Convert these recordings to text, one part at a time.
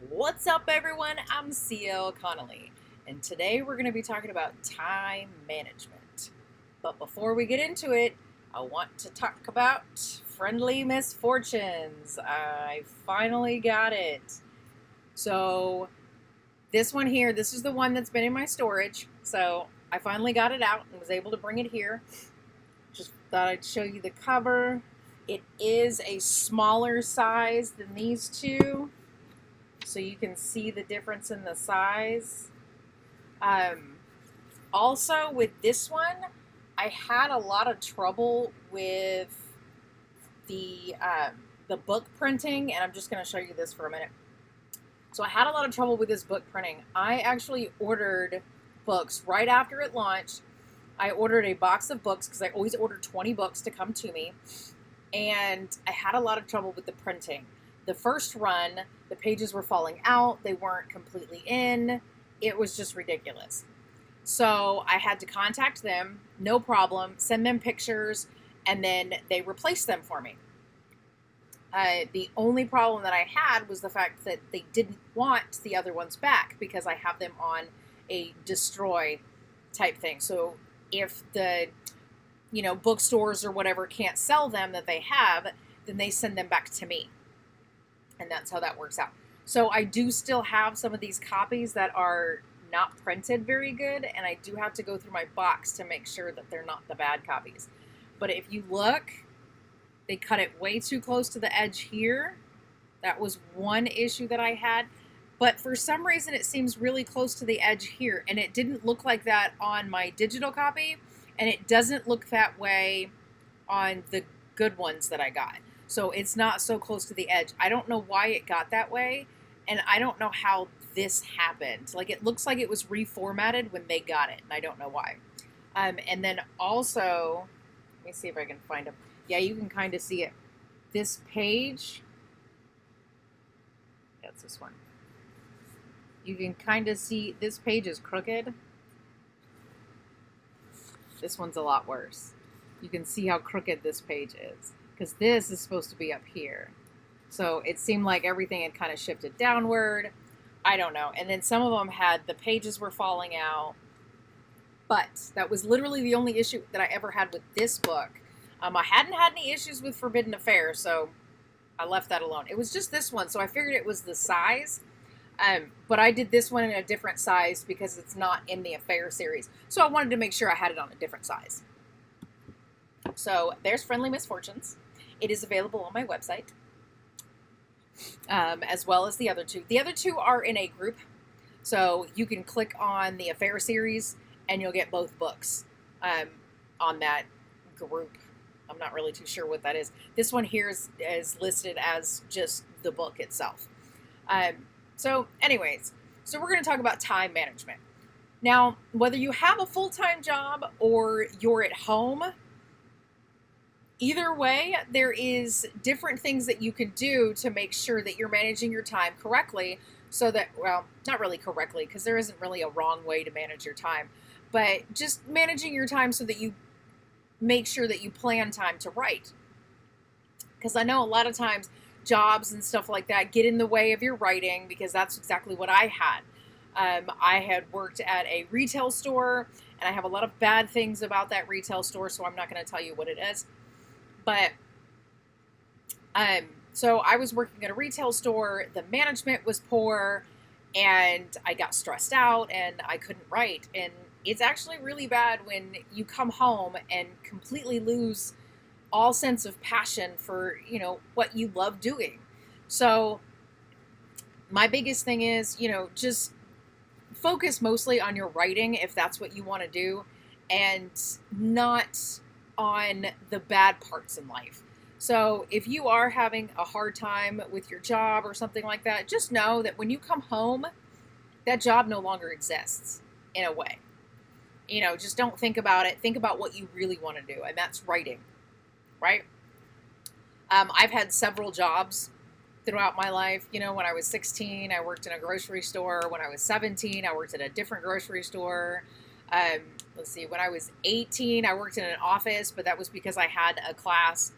What's up, everyone? I'm CL Connolly, and today we're going to be talking about time management. But before we get into it, I want to talk about friendly misfortunes. I finally got it. So, this one here, this is the one that's been in my storage. So, I finally got it out and was able to bring it here. Just thought I'd show you the cover. It is a smaller size than these two, so you can see the difference in the size. Um, Also, with this one, I had a lot of trouble with the book printing, and I'm just going to show you this for a minute. So I had a lot of trouble with this book printing. I actually ordered books right after it launched. I ordered a box of books because I always order 20 books to come to me, and I had a lot of trouble with the printing. The first run, the pages were falling out, they weren't completely in. It was just ridiculous. So I had to contact them, no problem, send them pictures, and then they replaced them for me. The only problem that I had was the fact that they didn't want the other ones back because I have them on a destroy type thing. So if the bookstores or whatever can't sell them that they have, then they send them back to me. And that's how that works out. So I do still have some of these copies that are not printed very good, and I do have to go through my box to make sure that they're not the bad copies. But if you look, they cut it way too close to the edge here. That was one issue that I had. But for some reason, it seems really close to the edge here, and it didn't look like that on my digital copy, and it doesn't look that way on the good ones that I got. So it's not so close to the edge. I don't know why it got that way, and I don't know how this happened. Like, it looks like it was reformatted when they got it, and I don't know why. And then also, let me see if I can find them. Yeah, you can kind of see it. This page, that's this one. You can kind of see this page is crooked. This one's a lot worse. You can see how crooked this page is, because this is supposed to be up here. So it seemed like everything had kind of shifted downward. I don't know. And then some of them had, the pages were falling out. But that was literally the only issue that I ever had with this book. I hadn't had any issues with Forbidden Affair, so I left that alone. It was just this one, so I figured it was the size. But I did this one in a different size because it's not in the Affair series. So I wanted to make sure I had it on a different size. So there's Friendly Misfortunes. It is available on my website, as well as the other two. The other two are in a group, so you can click on the Affair series and you'll get both books on that group. I'm not really too sure what that is. This one here is listed as just the book itself. So anyways, so we're going to talk about time management. Now, whether you have a full-time job or you're at home, either way, there is different things that you can do to make sure that you're managing your time correctly, so that, well, not really correctly, because there isn't really a wrong way to manage your time, but just managing your time so that you make sure that you plan time to write. Because I know a lot of times jobs and stuff like that get in the way of your writing, because that's exactly what I had. I had worked at a retail store, and I have a lot of bad things about that retail store, so I'm not going to tell you what it is. But so I was working at a retail store, the management was poor, and I got stressed out, and I couldn't write. And it's actually really bad when you come home and completely lose all sense of passion for, what you love doing. So my biggest thing is, just focus mostly on your writing if that's what you want to do, and not on the bad parts in life. So if you are having a hard time with your job or something like that, just know that when you come home, that job no longer exists in a way. Just don't think about it. Think about what you really want to do, and that's writing, right? I've had several jobs throughout my life. When I was 16, I worked in a grocery store. When I was 17, I worked at a different grocery store. Let's see, when I was 18, I worked in an office, but that was because I had a class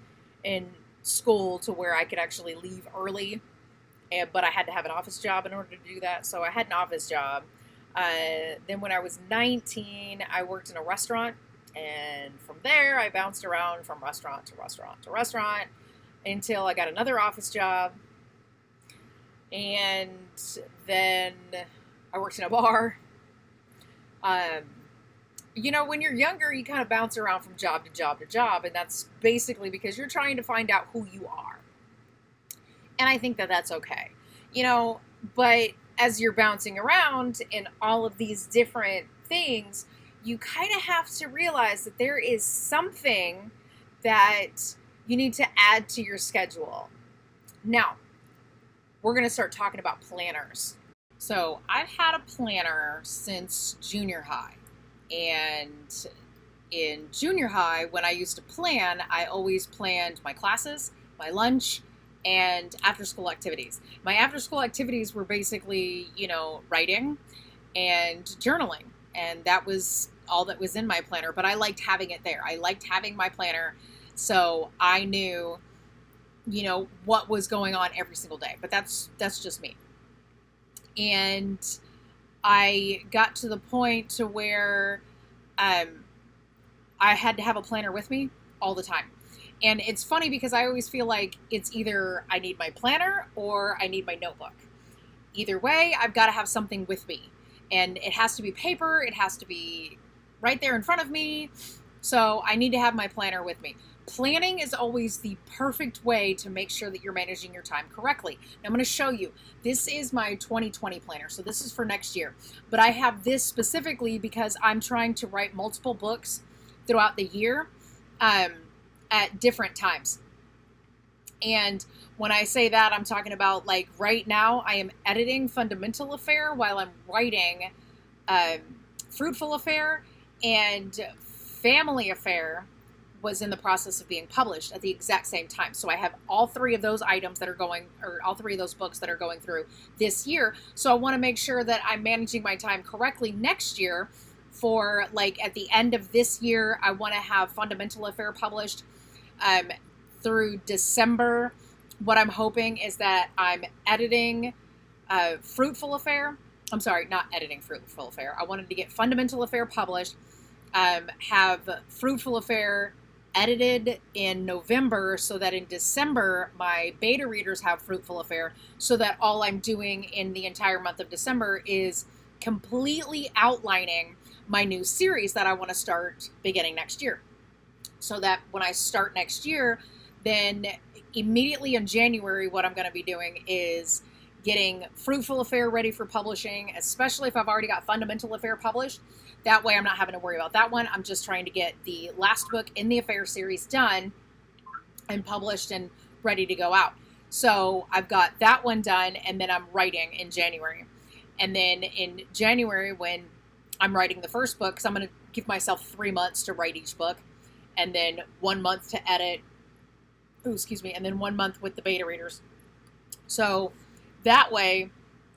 in school to where I could actually leave early. but I had to have an office job in order to do that. So I had an office job. Then when I was 19, I worked in a restaurant. And from there, I bounced around from restaurant to restaurant to restaurant until I got another office job. And then I worked in a bar. When you're younger, you kind of bounce around from job to job to job. And that's basically because you're trying to find out who you are. And I think that that's okay. But as you're bouncing around in all of these different things, you kind of have to realize that there is something that you need to add to your schedule. Now, we're going to start talking about planners. So I've had a planner since junior high. And in junior high, when I used to plan, I always planned my classes, my lunch, and after-school activities. My after-school activities were basically, writing and journaling. And that was all that was in my planner. But I liked having it there. I liked having my planner. So I knew, what was going on every single day. But that's just me. And I got to the point to where I had to have a planner with me all the time. And it's funny because I always feel like it's either I need my planner or I need my notebook. Either way, I've got to have something with me. And it has to be paper. It has to be right there in front of me. So I need to have my planner with me. Planning is always the perfect way to make sure that you're managing your time correctly. Now I'm going to show you. This is my 2020 planner. So this is for next year. But I have this specifically because I'm trying to write multiple books throughout the year at different times. And when I say that, I'm talking about like right now I am editing Fundamental Affair while I'm writing Fruitful Affair, and Family Affair was in the process of being published at the exact same time. So I have all three of those items that are going, or all three of those books that are going through this year. So I want to make sure that I'm managing my time correctly next year. For like at the end of this year, I want to have Fundamental Affair published through December. What I'm hoping is that I'm editing Fruitful Affair. I'm sorry, not editing Fruitful Affair. I wanted to get Fundamental Affair published, have Fruitful Affair edited in November so that in December my beta readers have Fruitful Affair, so that all I'm doing in the entire month of December is completely outlining my new series that I want to start beginning next year. So that when I start next year, then immediately in January, what I'm going to be doing is getting Fruitful Affair ready for publishing, especially if I've already got Fundamental Affair published. That way I'm not having to worry about that one. I'm just trying to get the last book in the Affair series done and published and ready to go out. So I've got that one done, and then I'm writing in January. And then in January, when I'm writing the first book, because I'm going to give myself 3 months to write each book, and then 1 month to edit, and then 1 month with the beta readers. So that way,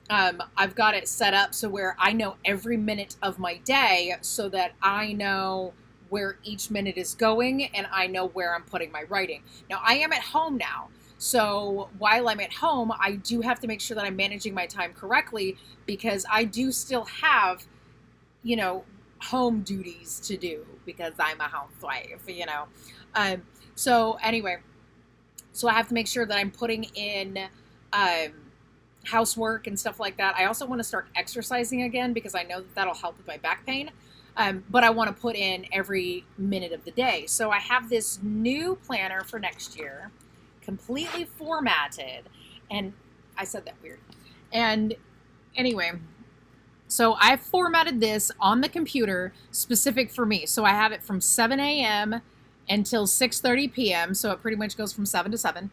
I've got it set up so where I know every minute of my day, so that I know where each minute is going and I know where I'm putting my writing. Now, I am at home now. So while I'm at home, I do have to make sure that I'm managing my time correctly, because I do still have, home duties to do because I'm a housewife, So anyway, so I have to make sure that I'm putting in housework and stuff like that. I also want to start exercising again because I know that that'll help with my back pain. But I want to put in every minute of the day. So I have this new planner for next year, completely formatted. And I said that weird. And anyway, so I formatted this on the computer specific for me. So I have it from 7 a.m. until 6:30 p.m. So it pretty much goes from 7 to 7.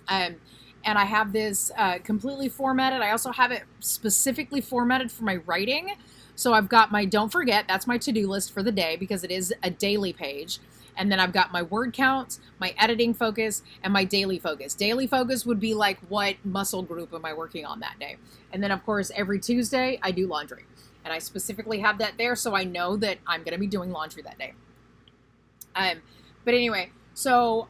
And I have this completely formatted. I also have it specifically formatted for my writing. So I've got my don't forget, that's my to-do list for the day because it is a daily page. And then I've got my word counts, my editing focus, and my daily focus. Daily focus would be like, what muscle group am I working on that day? And then, of course, every Tuesday, I do laundry. And I specifically have that there so I know that I'm going to be doing laundry that day. But anyway, so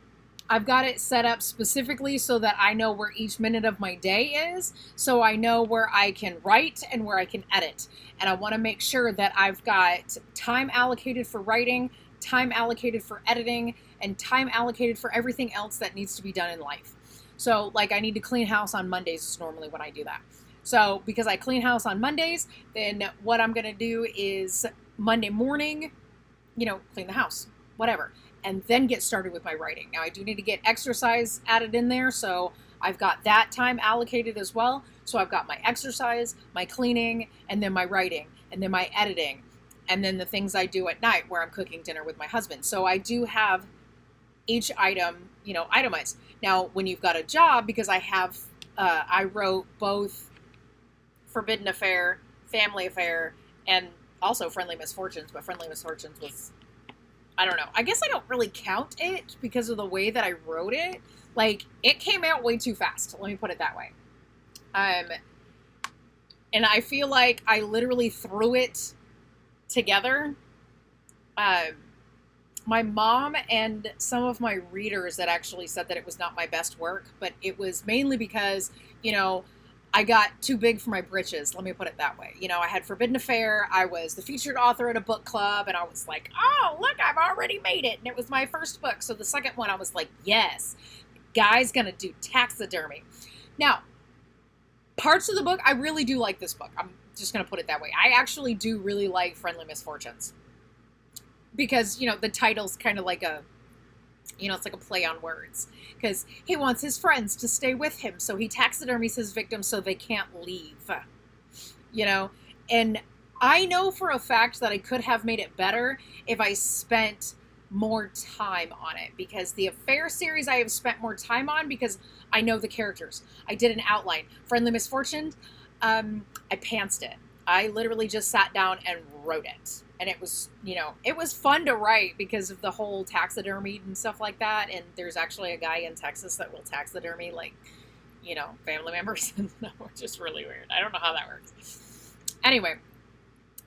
I've got it set up specifically so that I know where each minute of my day is, so I know where I can write and where I can edit. And I want to make sure that I've got time allocated for writing, time allocated for editing, and time allocated for everything else that needs to be done in life. So, like, I need to clean house on Mondays is normally when I do that. So, because I clean house on Mondays, then what I'm going to do is Monday morning, clean the house, whatever, and then get started with my writing. Now, I do need to get exercise added in there, so I've got that time allocated as well. So I've got my exercise, my cleaning, and then my writing, and then my editing, and then the things I do at night where I'm cooking dinner with my husband. So I do have each item, itemized. Now, when you've got a job, because I wrote both Forbidden Affair, Family Affair, and also Friendly Misfortunes, but Friendly Misfortunes was, I don't know. I guess I don't really count it because of the way that I wrote it. Like, it came out way too fast. Let me put it that way. And I feel like I literally threw it together. My mom and some of my readers that actually said that it was not my best work, but it was mainly because, I got too big for my britches. Let me put it that way. I had Forbidden Affair. I was the featured author at a book club, and I was like, oh, look, I've already made it. And it was my first book. So the second one, I was like, yes, guy's going to do taxidermy. Now, parts of the book, I really do like this book. I'm just going to put it that way. I actually do really like Friendly Misfortunes because, the title's kind of like it's like a play on words, because he wants his friends to stay with him, so he taxidermies his victims so they can't leave, and I know for a fact that I could have made it better if I spent more time on it, because the Affair series I have spent more time on because I know the characters. I did an outline. Friendly Misfortune, I pantsed it. I literally just sat down and wrote it. And it was, it was fun to write because of the whole taxidermy and stuff like that. And there's actually a guy in Texas that will taxidermy, family members. Which is really weird. I don't know how that works. Anyway,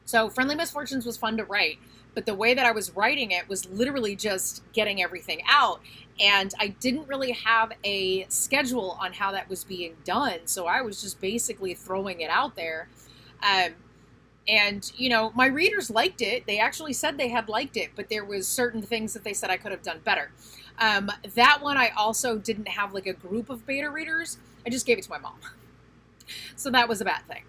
so Friendly Misfortunes was fun to write. But the way that I was writing it was literally just getting everything out. And I didn't really have a schedule on how that was being done. So I was just basically throwing it out there. And, my readers liked it. They actually said they had liked it, but there was certain things that they said I could have done better. That one, I also didn't have like a group of beta readers. I just gave it to my mom. So that was a bad thing.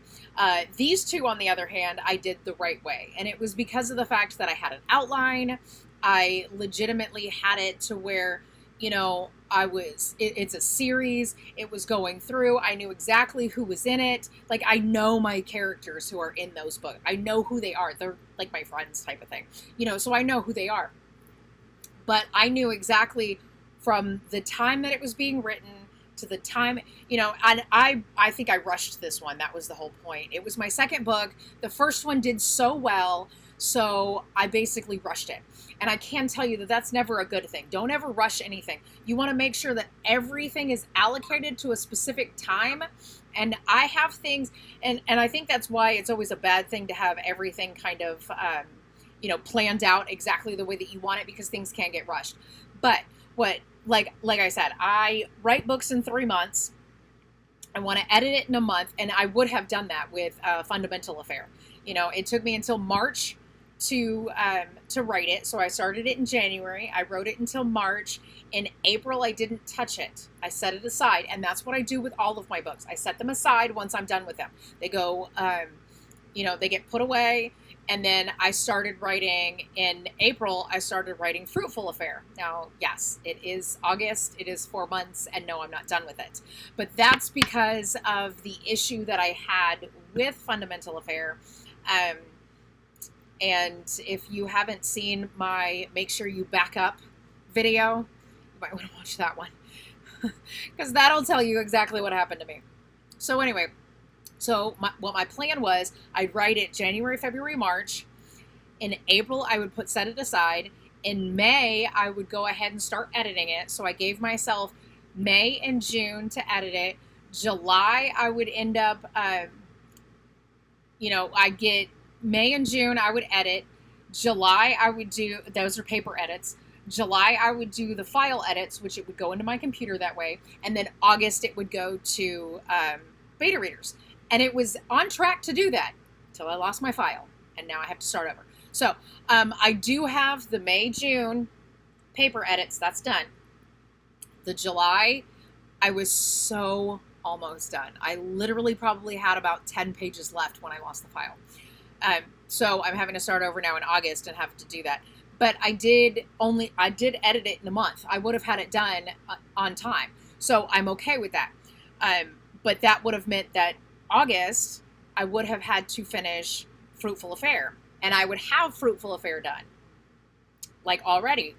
These two, on the other hand, I did the right way. And it was because of the fact that I had an outline. I legitimately had it to where, it's a series. It was going through. I knew exactly who was in it. Like, I know my characters who are in those books. I know who they are. They're like my friends type of thing, so I know who they are. But I knew exactly from the time that it was being written to the time, and I think I rushed this one. That was the whole point. It was my second book. The first one did so well, so I basically rushed it. And I can tell you that that's never a good thing. Don't ever rush anything. You want to make sure that everything is allocated to a specific time. And I have things, and I think that's why it's always a bad thing to have everything kind of, planned out exactly the way that you want it, because things can get rushed. But like I said, I write books in 3 months. I want to edit it in a month, and I would have done that with Fundamental Affair. It took me until March to write it. So I started it in January. I wrote it until March. In April, I didn't touch it. I set it aside. And that's what I do with all of my books. I set them aside once I'm done with them. They go, they get put away. And then I started writing in April. I started writing Fruitful Affair. Now, yes, it is August. It is 4 months. And no, I'm not done with it. But that's because of the issue that I had with Fundamental Affair. And if you haven't seen my Make Sure You Back Up video, you might want to watch that one. Because that'll tell you exactly what happened to me. So anyway, what my plan was, I'd write it January, February, March. In April, I would set it aside. In May, I would go ahead and start editing it. So I gave myself May and June to edit it. July, I would end up, I get May and June, I would edit. July, I would do, those are paper edits. July, I would do the file edits, which it would go into my computer that way. And then August, it would go to beta readers. And it was on track to do that until I lost my file. And now I have to start over. So I do have the May, June paper edits. That's done. The July, I was so almost done. I literally probably had about 10 pages left when I lost the file. So I'm having to start over now in August and have to do that. But I did edit it in a month. I would have had it done on time. So I'm okay with that. But that would have meant that August, I would have had to finish Fruitful Affair. And I would have Fruitful Affair done, like already.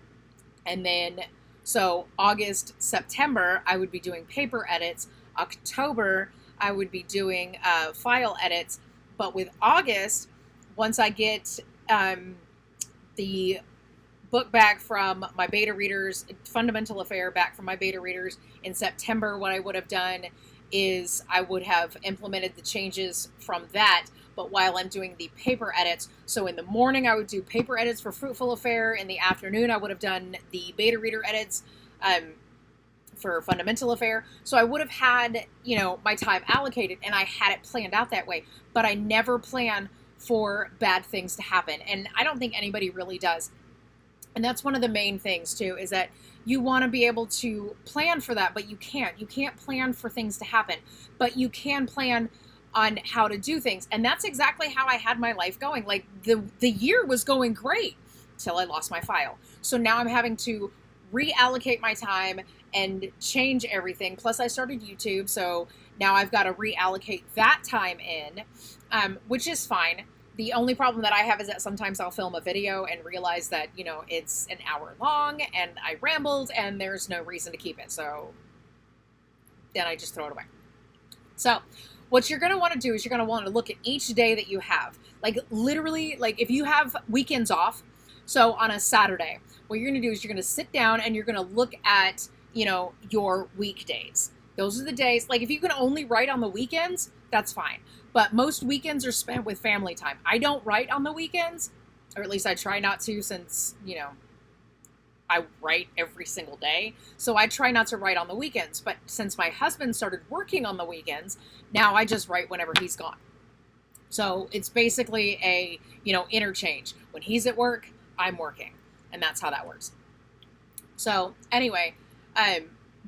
And then, so August, September, I would be doing paper edits. October, I would be doing file edits. But with August, once I get the book back from my beta readers, Fundamental Affair back from my beta readers in September, what I would have done is I would have implemented the changes from that, but while I'm doing the paper edits. So in the morning, I would do paper edits for Fruitful Affair. In the afternoon, I would have done the beta reader edits for Fundamental Affair. So I would have had, you know, my time allocated, and I had it planned out that way, but I never plan for bad things to happen. And I don't think anybody really does. And that's one of the main things too, is that you want to be able to plan for that, but you can't. You can't plan for things to happen, but you can plan on how to do things. And that's exactly how I had my life going. Like the year was going great till I lost my file. So now I'm having to reallocate my time and change everything. Plus I started YouTube. So now I've got to reallocate that time in, which is fine. The only problem that I have is that sometimes I'll film a video and realize that, you know, it's an hour long and I rambled and there's no reason to keep it. So then I just throw it away. So what you're going to want to do is you're going to want to look at each day that you have. Like literally, like if you have weekends off, so on a Saturday, what you're going to do is you're going to sit down and you're going to look at, you know, your weekdays. Those are the days, like if you can only write on the weekends, that's fine. But most weekends are spent with family time. I don't write on the weekends, or at least I try not to, since, you know, I write every single day. So I try not to write on the weekends. But since my husband started working on the weekends, now I just write whenever he's gone. So it's basically a, you know, interchange. When he's at work, I'm working. And that's how that works. So anyway,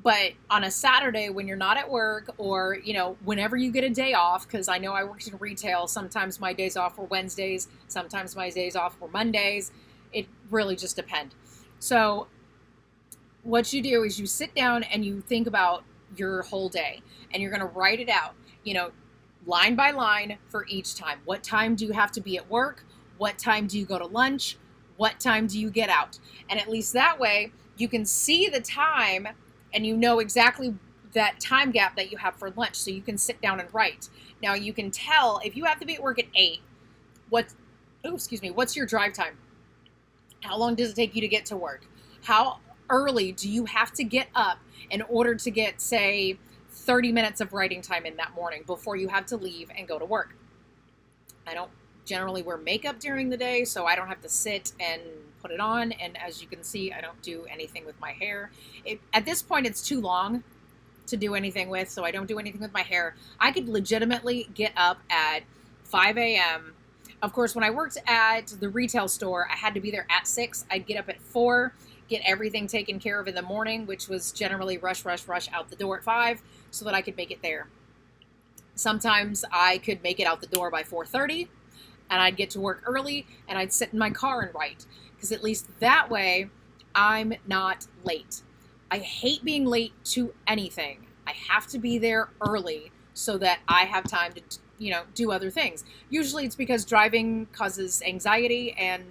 but on a Saturday when you're not at work, or, you know, whenever you get a day off, because I know I worked in retail, sometimes my days off were Wednesdays, sometimes my days off were Mondays. It really just depends. So what you do is you sit down and you think about your whole day, and you're going to write it out, you know, line by line for each time. What time do you have to be at work? What time do you go to lunch? What time do you get out? And at least that way you can see the time and you know exactly that time gap that you have for lunch, so you can sit down and write. Now you can tell if you have to be at work at 8, what's your drive time? How long does it take you to get to work? How early do you have to get up in order to get, say, 30 minutes of writing time in that morning before you have to leave and go to work? I don't generally wear makeup during the day, so I don't have to sit and put it on. And as you can see, I don't do anything with my hair. At this point, it's too long to do anything with, so I don't do anything with my hair. I could legitimately get up at 5 a.m. Of course, when I worked at the retail store, I had to be there at 6. I'd get up at 4, get everything taken care of in the morning, which was generally rush out the door at 5 so that I could make it there. Sometimes I could make it out the door by 4:30, and I'd get to work early, and I'd sit in my car and write, because at least that way I'm not late. I hate being late to anything. I have to be there early so that I have time to, you know, do other things. Usually it's because driving causes anxiety, and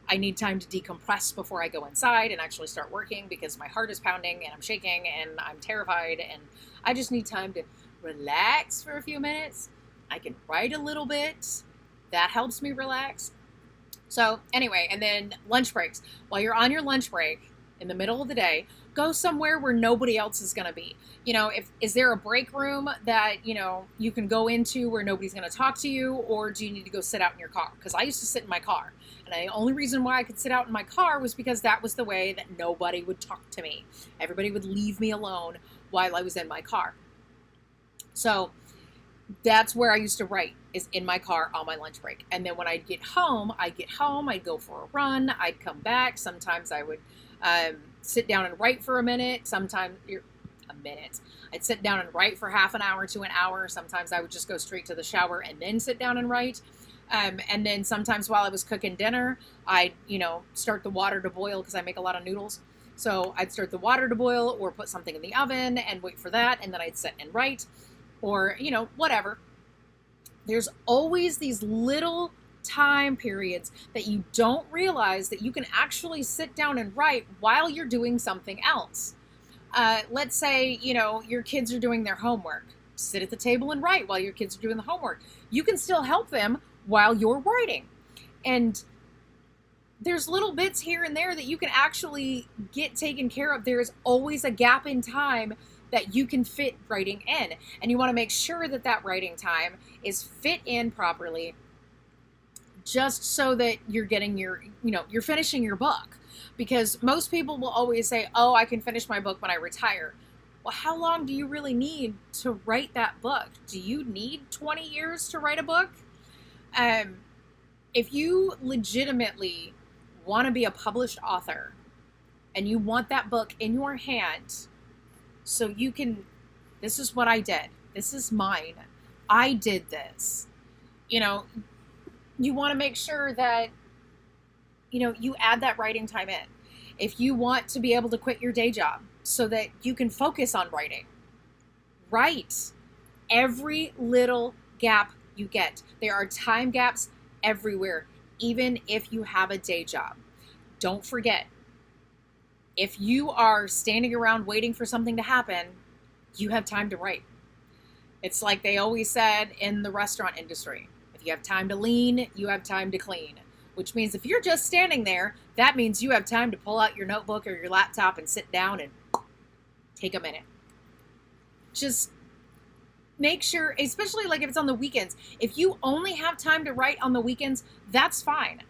I need time to decompress before I go inside and actually start working, because my heart is pounding and I'm shaking and I'm terrified, and I just need time to relax for a few minutes. I can write a little bit. That helps me relax. So anyway, and then lunch breaks. While you're on your lunch break in the middle of the day, Go somewhere where nobody else is going to be. You know, is there a break room that, you know, you can go into where nobody's going to talk to you, or do you need to go sit out in your car? Because I used to sit in my car. And the only reason why I could sit out in my car was because that was the way that nobody would talk to me. Everybody would leave me alone while I was in my car. So that's where I used to write, is in my car on my lunch break. And then when I'd get home, I'd go for a run, I'd come back. Sometimes I would sit down and write for a minute. Sometimes I'd sit down and write for half an hour to an hour. Sometimes I would just go straight to the shower and then sit down and write. And then sometimes while I was cooking dinner, I'd, you know, start the water to boil because I make a lot of noodles. So I'd start the water to boil or put something in the oven and wait for that. And then I'd sit and write, or, you know, whatever. There's always these little time periods that you don't realize that you can actually sit down and write while you're doing something else. Let's say, you know, your kids are doing their homework. Sit at the table and write while your kids are doing the homework. You can still help them while you're writing. And there's little bits here and there that you can actually get taken care of. There's always a gap in time that you can fit writing in. And you want to make sure that that writing time is fit in properly, just so that you're getting your, you know, you're finishing your book. Because most people will always say, oh, I can finish my book when I retire. Well, how long do you really need to write that book? Do you need 20 years to write a book? If you legitimately want to be a published author and you want that book in your hand so you can, this is what I did. This is mine. I did this. You know, you want to make sure that, you know, you add that writing time in. If you want to be able to quit your day job so that you can focus on writing, write every little gap you get. There are time gaps everywhere, even if you have a day job. Don't forget, if you are standing around waiting for something to happen, you have time to write. It's like they always said in the restaurant industry. If you have time to lean, you have time to clean. Which means if you're just standing there, that means you have time to pull out your notebook or your laptop and sit down and take a minute. Just make sure, especially like if it's on the weekends, if you only have time to write on the weekends, that's fine.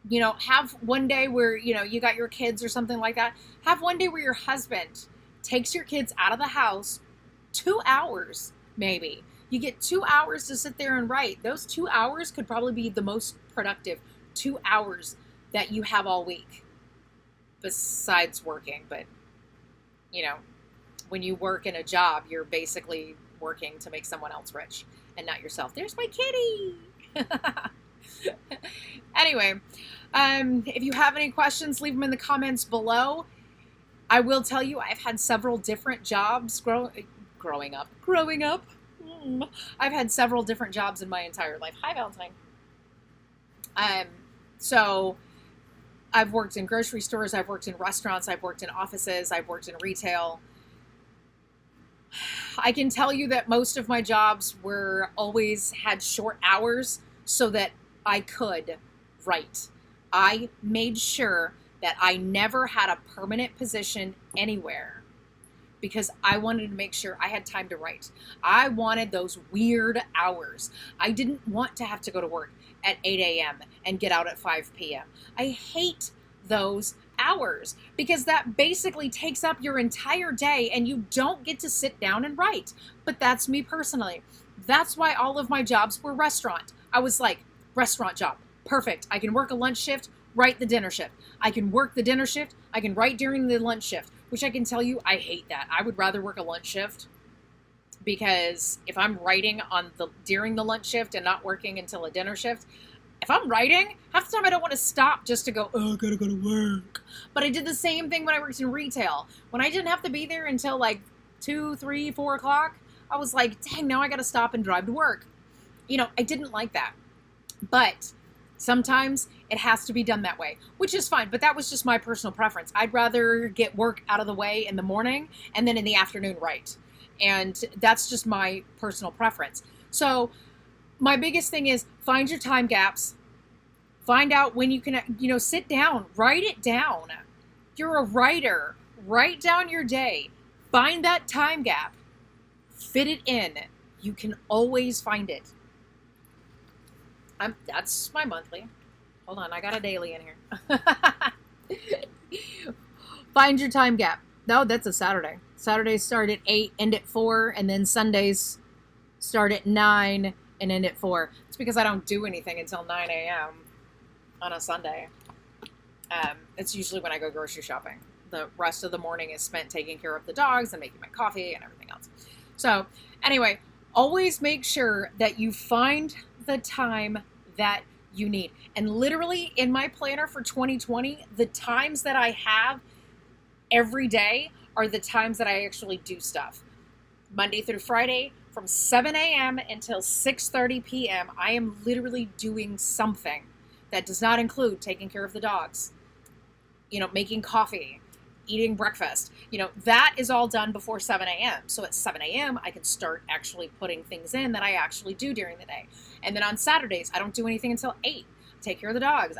You know, have one day where, you know, you got your kids or something like that. Have one day where your husband takes your kids out of the house, 2 hours maybe. You get 2 hours to sit there and write. Those 2 hours could probably be the most productive 2 hours that you have all week, besides working. But, you know, when you work in a job, you're basically working to make someone else rich and not yourself. There's my kitty. Anyway, if you have any questions, leave them in the comments below. I will tell you, I've had several different jobs growing up. I've had several different jobs in my entire life. Hi, Valentine. So I've worked in grocery stores, I've worked in restaurants, I've worked in offices, I've worked in retail. I can tell you that most of my jobs were always had short hours so that I could write. I made sure that I never had a permanent position anywhere because I wanted to make sure I had time to write. I wanted those weird hours. I didn't want to have to go to work at 8 a.m. and get out at 5 p.m. I hate those hours because that basically takes up your entire day and you don't get to sit down and write. But that's me personally. That's why all of my jobs were restaurant. I was like, restaurant job, perfect. I can work a lunch shift, write the dinner shift. I can work the dinner shift. I can write during the lunch shift, which I can tell you, I hate that. I would rather work a lunch shift because if I'm writing during the lunch shift and not working until a dinner shift, if I'm writing, half the time I don't want to stop just to go, oh, I gotta go to work. But I did the same thing when I worked in retail. When I didn't have to be there until like 2, 3, 4 o'clock, I was like, dang, now I gotta stop and drive to work. You know, I didn't like that. But sometimes it has to be done that way, which is fine. But that was just my personal preference. I'd rather get work out of the way in the morning and then in the afternoon write. And that's just my personal preference. So my biggest thing is find your time gaps. Find out when you can, sit down, write it down. You're a writer. Write down your day. Find that time gap. Fit it in. You can always find it. That's my monthly. Hold on, I got a daily in here. Find your time gap. No, that's a Saturday. Saturdays start at 8, end at 4, and then Sundays start at 9 and end at 4. It's because I don't do anything until 9 a.m. on a Sunday. It's usually when I go grocery shopping. The rest of the morning is spent taking care of the dogs and making my coffee and everything else. So anyway, always make sure that you find the time that you need. And literally in my planner for 2020, the times that I have every day are the times that I actually do stuff. Monday through Friday from 7 a.m. until 6:30 p.m. I am literally doing something. That does not include taking care of the dogs, making coffee, eating breakfast. That is all done before 7 a.m. So at 7 a.m. I can start actually putting things in that I actually do during the day. And then on Saturdays, I don't do anything until 8. Take care of the dogs.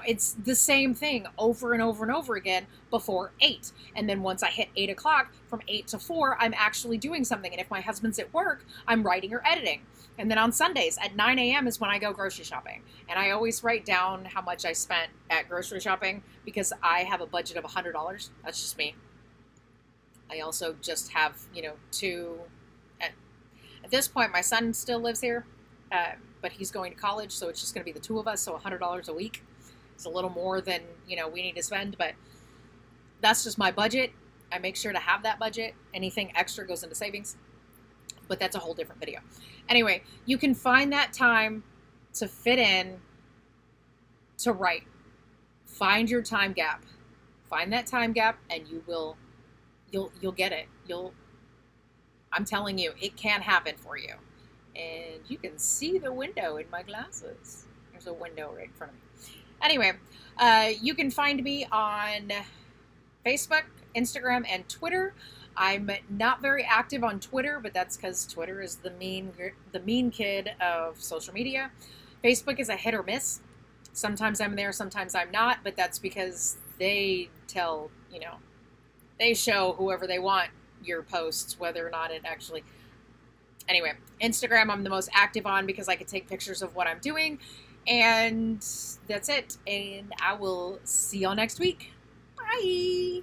It's the same thing over and over and over again before 8. And then once I hit 8 o'clock, from 8 to 4, I'm actually doing something. And if my husband's at work, I'm writing or editing. And then on Sundays at 9 a.m. is when I go grocery shopping. And I always write down how much I spent at grocery shopping because I have a budget of $100. That's just me. I also just have, two. At this point, my son still lives here, but he's going to college, so it's just going to be the two of us, so $100 a week. It's a little more than, we need to spend, but that's just my budget. I make sure to have that budget. Anything extra goes into savings. But that's a whole different video. Anyway, you can find that time to fit in to write. Find your time gap. Find that time gap and you'll get it. I'm telling you, it can happen for you. And you can see the window in my glasses. There's a window right in front of me. Anyway, you can find me on Facebook, Instagram, and Twitter. I'm not very active on Twitter, but that's because Twitter is the mean kid of social media. Facebook is a hit or miss. Sometimes I'm there, sometimes I'm not, but that's because they they show whoever they want your posts, whether or not it actually... Anyway, Instagram I'm the most active on because I can take pictures of what I'm doing, and that's it. And I will see y'all next week. Bye!